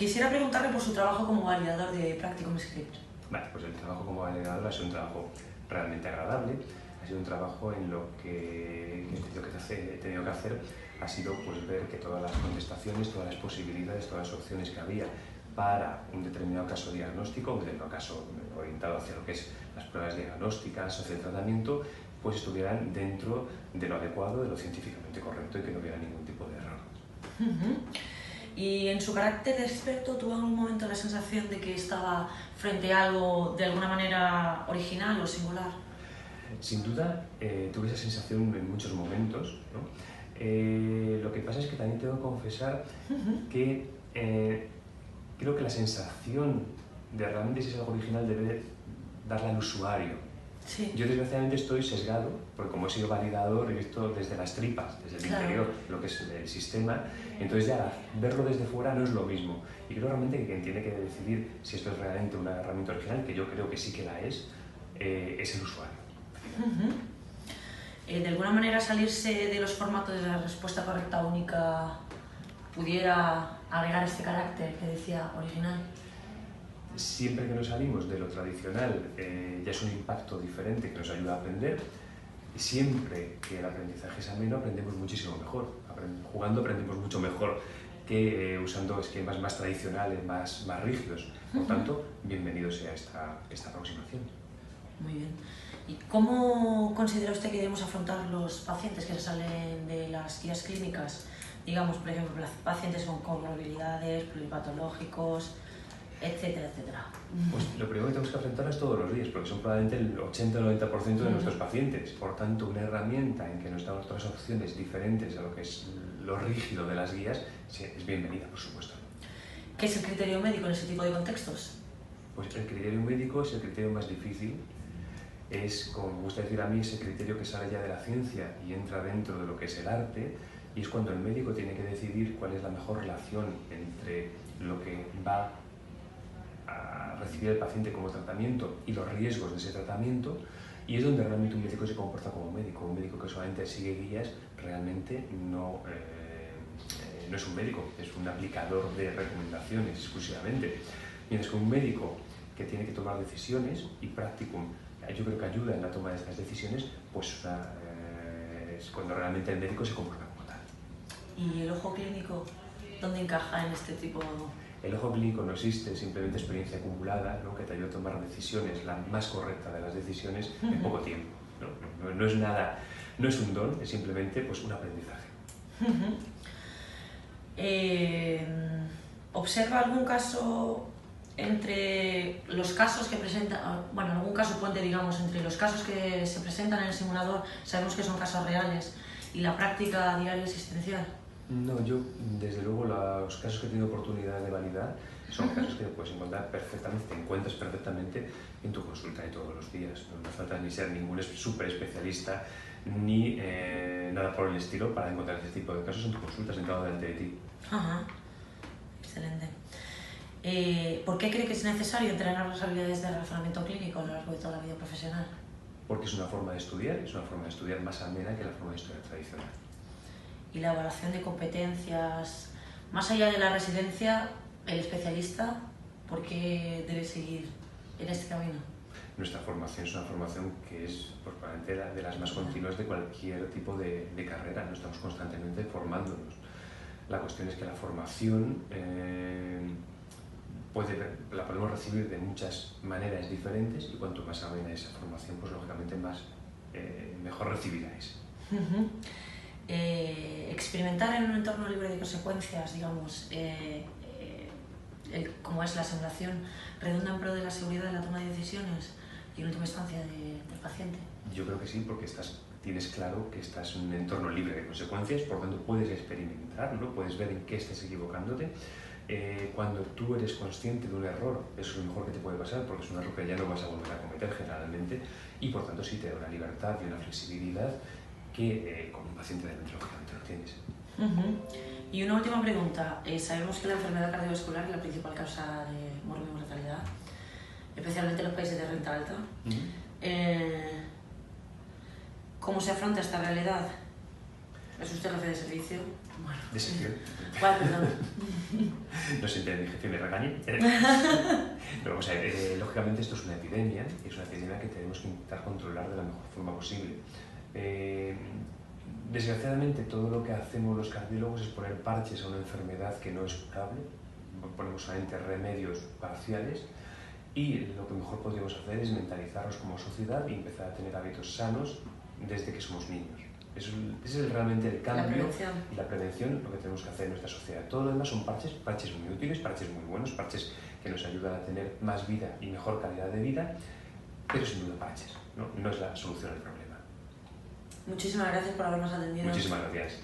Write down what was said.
Quisiera preguntarle por su trabajo como validador de Practicum Script. Vale, pues el trabajo como validador ha sido un trabajo realmente agradable, ha sido un trabajo en lo que he tenido que hacer ha sido pues, ver que todas las contestaciones, todas las posibilidades, todas las opciones que había para un determinado caso diagnóstico, un determinado caso orientado hacia lo que es las pruebas diagnósticas, hacia el tratamiento, pues estuvieran dentro de lo adecuado, de lo científicamente correcto y que no hubiera ningún tipo de error. Y en su carácter de experto, ¿tuvo en algún momento la sensación de que estaba frente a algo de alguna manera original o singular? Sin duda, tuve esa sensación en muchos momentos, ¿no? Lo que pasa es que también tengo que confesar que creo que la sensación de realmente si es algo original debe darla al usuario. Sí. Yo desgraciadamente estoy sesgado, porque como he sido validador, he visto desde las tripas, desde el interior, lo que es el sistema, entonces ya verlo desde fuera no es lo mismo. Y creo realmente que quien tiene que decidir si esto es realmente una herramienta original, que yo creo que sí que la es el usuario. ¿De alguna manera salirse de los formatos de la respuesta correcta única pudiera agregar este carácter que decía original? Siempre que nos salimos de lo tradicional ya es un impacto diferente que nos ayuda a aprender, y siempre que el aprendizaje es ameno aprendemos muchísimo mejor. Jugando aprendemos mucho mejor que usando esquemas más tradicionales, más rígidos. Por tanto, bienvenido sea esta aproximación. Muy bien. ¿Y cómo considera usted que debemos afrontar los pacientes que se salen de las guías clínicas? Digamos, por ejemplo, pacientes con comorbilidades, pluripatológicos, etcétera, etcétera. Pues lo primero que tenemos que afrontarlas todos los días, porque son probablemente el 80-90% de nuestros pacientes. Por tanto, una herramienta en que nos damos otras opciones diferentes a lo que es lo rígido de las guías es bienvenida, por supuesto. ¿Qué es el criterio médico en ese tipo de contextos? Pues el criterio médico es el criterio más difícil. Es, como me gusta decir a mí, ese criterio que sale ya de la ciencia y entra dentro de lo que es el arte, y es cuando el médico tiene que decidir cuál es la mejor relación entre lo que va a recibir el paciente como tratamiento y los riesgos de ese tratamiento, y es donde realmente un médico se comporta como médico. Un médico que solamente sigue guías realmente no es un médico, es un aplicador de recomendaciones exclusivamente. Mientras que un médico que tiene que tomar decisiones, y Practicum yo creo que ayuda en la toma de estas decisiones, pues es cuando realmente el médico se comporta como tal. ¿Y el ojo clínico dónde encaja en este tipo? El ojo clínico no existe, simplemente experiencia acumulada, ¿no? Que te ayuda a tomar decisiones, la más correcta de las decisiones, en poco tiempo. No es nada, no es un don, es simplemente pues, un aprendizaje. ¿Observa algún caso entre los casos que presenta, bueno, algún caso puente, digamos, entre los casos que se presentan en el simulador, sabemos que son casos reales, y la práctica diaria existencial? No, yo desde luego los casos que he tenido oportunidad de validar son casos que puedes encontrar perfectamente, te encuentras perfectamente en tu consulta de todos los días. No hace falta ni ser ningún súper especialista ni nada por el estilo para encontrar este tipo de casos en tu consulta sentado delante de ti. Ajá, excelente. ¿Por qué cree que es necesario entrenar las habilidades de razonamiento clínico a lo largo de toda la vida profesional? Porque es una forma de estudiar más amena que la forma de estudiar tradicional. Y la evaluación de competencias, más allá de la residencia, el especialista, ¿por qué debe seguir en este camino? Nuestra formación es una formación que es probablemente de las más continuas de cualquier tipo de carrera, no estamos constantemente formándonos. La cuestión es que la formación la podemos recibir de muchas maneras diferentes, y cuanto más amena esa formación, pues lógicamente mejor recibida es. Experimentar en un entorno libre de consecuencias, digamos, como es la simulación, redunda en pro de la seguridad de la toma de decisiones y en última instancia del paciente. Yo creo que sí, porque tienes claro que estás en un entorno libre de consecuencias, por tanto puedes experimentar, ¿no? Puedes ver en qué estás equivocándote. Cuando tú eres consciente de un error, eso es lo mejor que te puede pasar, porque es un error que ya no vas a volver a cometer generalmente, y por tanto sí te da una libertad y una flexibilidad que con un paciente de mente lógicamente no tienes. Y una última pregunta. Sabemos que la enfermedad cardiovascular es la principal causa de mortalidad, especialmente en los países de renta alta. ¿Cómo se afronta esta realidad? ¿Es usted jefe de servicio? Bueno. De sección. ¿Cuál, perdón? No se entere mi jefe me regañe. Pero vamos a ver, lógicamente esto es una epidemia, y es una epidemia que tenemos que intentar controlar de la mejor forma posible. Desgraciadamente todo lo que hacemos los cardiólogos es poner parches a una enfermedad que no es curable, ponemos solamente remedios parciales, y lo que mejor podríamos hacer es mentalizarnos como sociedad y empezar a tener hábitos sanos desde que somos niños. Ese es realmente el cambio y la prevención, lo que tenemos que hacer en nuestra sociedad. Todo lo demás son parches muy útiles, parches muy buenos, parches que nos ayudan a tener más vida y mejor calidad de vida, pero sin duda parches, no es la solución al problema. Muchísimas gracias por habernos atendido. Muchísimas gracias.